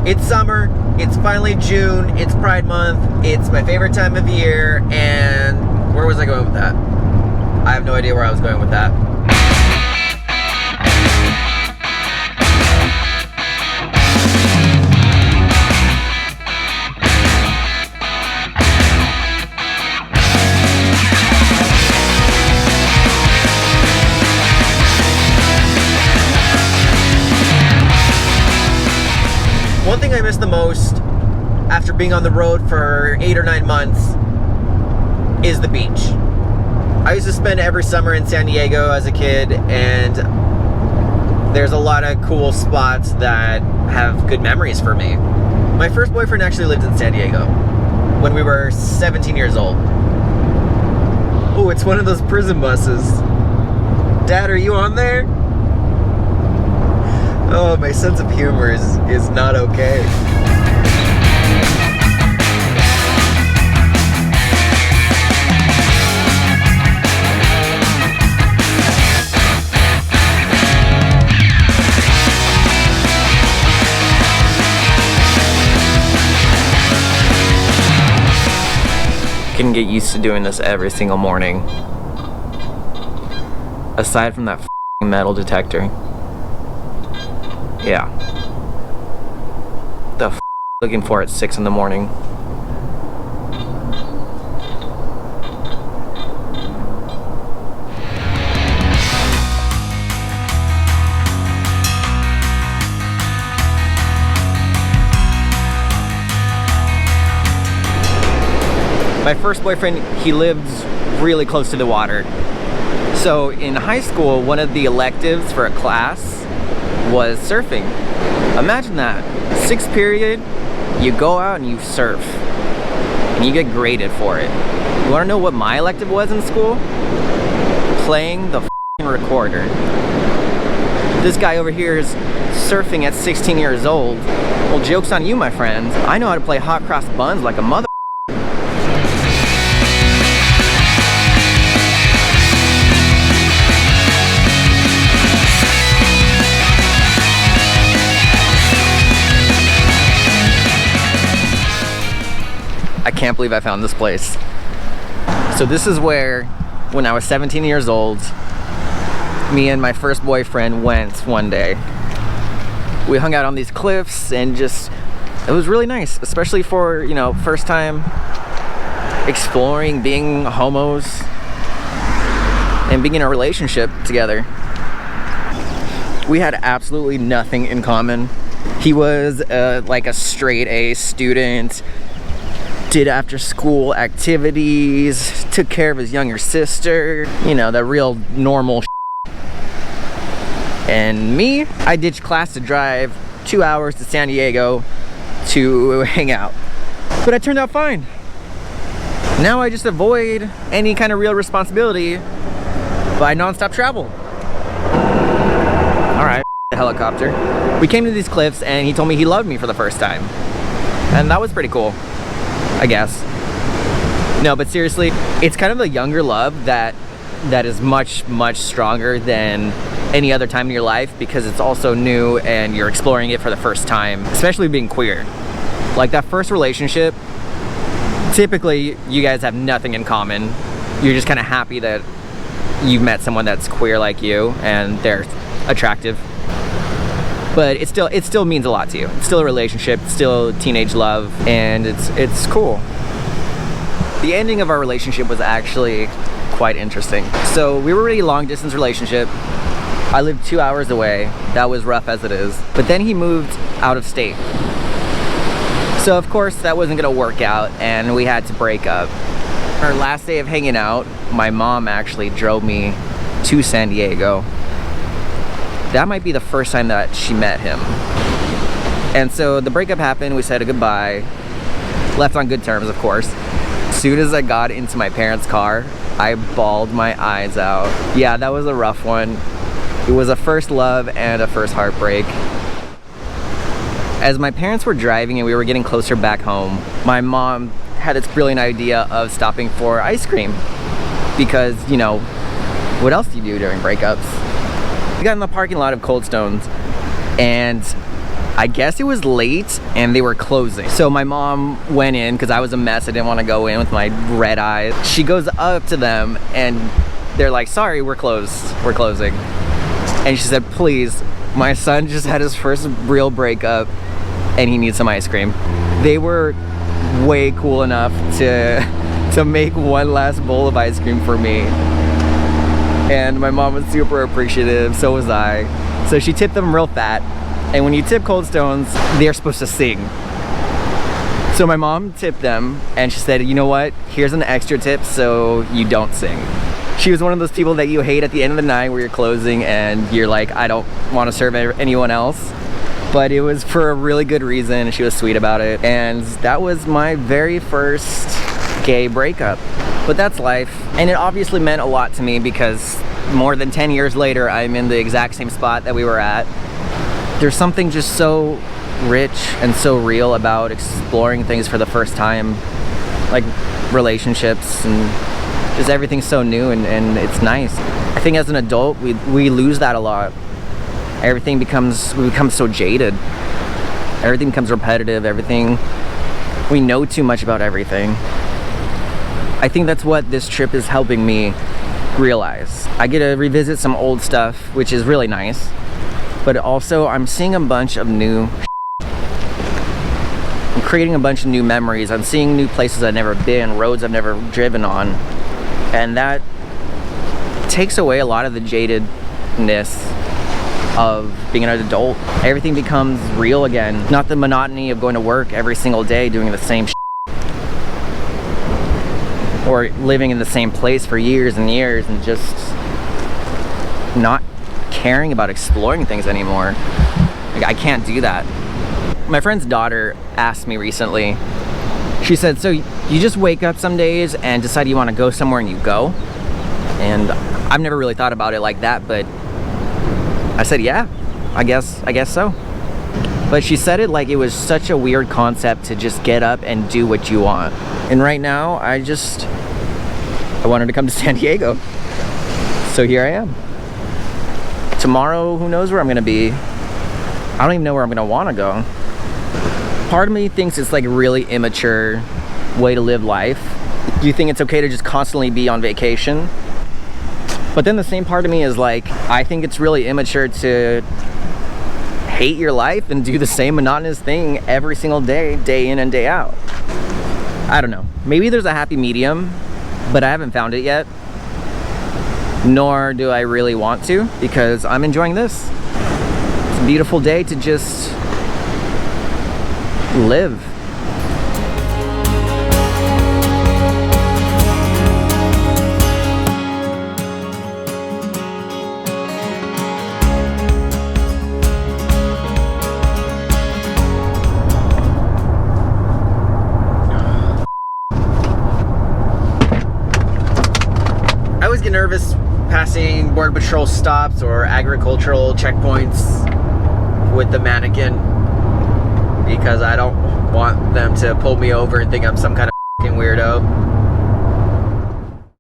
It's summer, it's finally June, it's Pride Month, it's my favorite time of year, and where was I going with that? I have no idea where I was going with that. One thing I miss the most after being on the road for 8 or 9 months is the beach. I used to spend every summer in San Diego as a kid, and there's a lot of cool spots that have good memories for me. My first boyfriend actually lived in San Diego when we were 17 years old. Oh, it's one of those prison buses. Dad, are you on there? Oh, my sense of humor is not okay. Can get used to doing this every single morning. Aside from that metal detector. Yeah. The looking for at 6 in the morning. My first boyfriend, he lives really close to the water. So in high school, one of the electives for a class was surfing. Imagine that. 6th period, you go out and you surf. And you get graded for it. You wanna know what my elective was in school? Playing the recorder. This guy over here is surfing at 16 years old. Well, joke's on you, my friends. I know how to play hot cross buns like a mother. I can't believe I found this place. So this is where, when I was 17 years old, me and my first boyfriend went one day. We hung out on these cliffs and just, it was really nice, especially for, you know, first time exploring being homos and being in a relationship together. We had absolutely nothing in common. He was like a straight A student, did after school activities, took care of his younger sister, you know, the real normal shit. And me, I ditched class to drive 2 hours to San Diego to hang out. But it turned out fine. Now I just avoid any kind of real responsibility by non-stop travel. All right, helicopter. We came to these cliffs and he told me he loved me for the first time. And that was pretty cool, I guess. No, but seriously, it's kind of a younger love that is much, much stronger than any other time in your life, because it's also new and you're exploring it for the first time, especially being queer. Like that first relationship, typically you guys have nothing in common. You're just kind of happy that you've met someone that's queer like you and they're attractive. But it still means a lot to you. It's still a relationship, it's still teenage love, and it's cool. The ending of our relationship was actually quite interesting. So we were a really long distance relationship. I lived 2 hours away. That was rough as it is. But then he moved out of state. So of course that wasn't gonna work out and we had to break up. Our last day of hanging out, my mom actually drove me to San Diego. That might be the first time that she met him. And so the breakup happened, we said a goodbye, left on good terms, of course. As soon as I got into my parents' car, I bawled my eyes out. Yeah, that was a rough one. It was a first love and a first heartbreak. As my parents were driving and we were getting closer back home, my mom had this brilliant idea of stopping for ice cream. Because, you know, what else do you do during breakups? We got in the parking lot of Cold Stones and I guess it was late and they were closing. So my mom went in because I was a mess. I didn't want to go in with my red eyes. She goes up to them and they're like, sorry, we're closed. We're closing. And she said, please, my son just had his first real breakup and he needs some ice cream. They were way cool enough to make one last bowl of ice cream for me. And my mom was super appreciative, so was I. So she tipped them real fat. And when you tip Cold Stones, they're supposed to sing. So my mom tipped them and she said, you know what? Here's an extra tip so you don't sing. She was one of those people that you hate at the end of the night where you're closing and you're like, I don't want to serve anyone else. But it was for a really good reason and she was sweet about it. And that was my very first gay breakup. But that's life. And it obviously meant a lot to me because more than 10 years later, I'm in the exact same spot that we were at. There's something just so rich and so real about exploring things for the first time, like relationships and just everything's so new and it's nice. I think as an adult, we lose that a lot. We become so jaded. Everything becomes repetitive, we know too much about everything. I think that's what this trip is helping me realize. I get to revisit some old stuff, which is really nice. But also I'm seeing a bunch of new I'm creating a bunch of new memories. I'm seeing new places I've never been, roads I've never driven on. And that takes away a lot of the jadedness of being an adult. Everything becomes real again. Not the monotony of going to work every single day doing the same or living in the same place for years and years and just not caring about exploring things anymore. Like, I can't do that. My friend's daughter asked me recently, she said, so you just wake up some days and decide you want to go somewhere and you go? And I've never really thought about it like that, but I said, yeah, I guess so. But she said it like it was such a weird concept to just get up and do what you want. And right now, I wanted to come to San Diego. So here I am. Tomorrow, who knows where I'm gonna be. I don't even know where I'm gonna wanna go. Part of me thinks it's like a really immature way to live life. You think it's okay to just constantly be on vacation. But then the same part of me is like, I think it's really immature to hate your life and do the same monotonous thing every single day, day in and day out. I don't know. Maybe there's a happy medium, but I haven't found it yet. Nor do I really want to, because I'm enjoying this. It's a beautiful day to just live. I always get nervous passing Border Patrol stops or agricultural checkpoints with the mannequin because I don't want them to pull me over and think I'm some kind of fucking weirdo.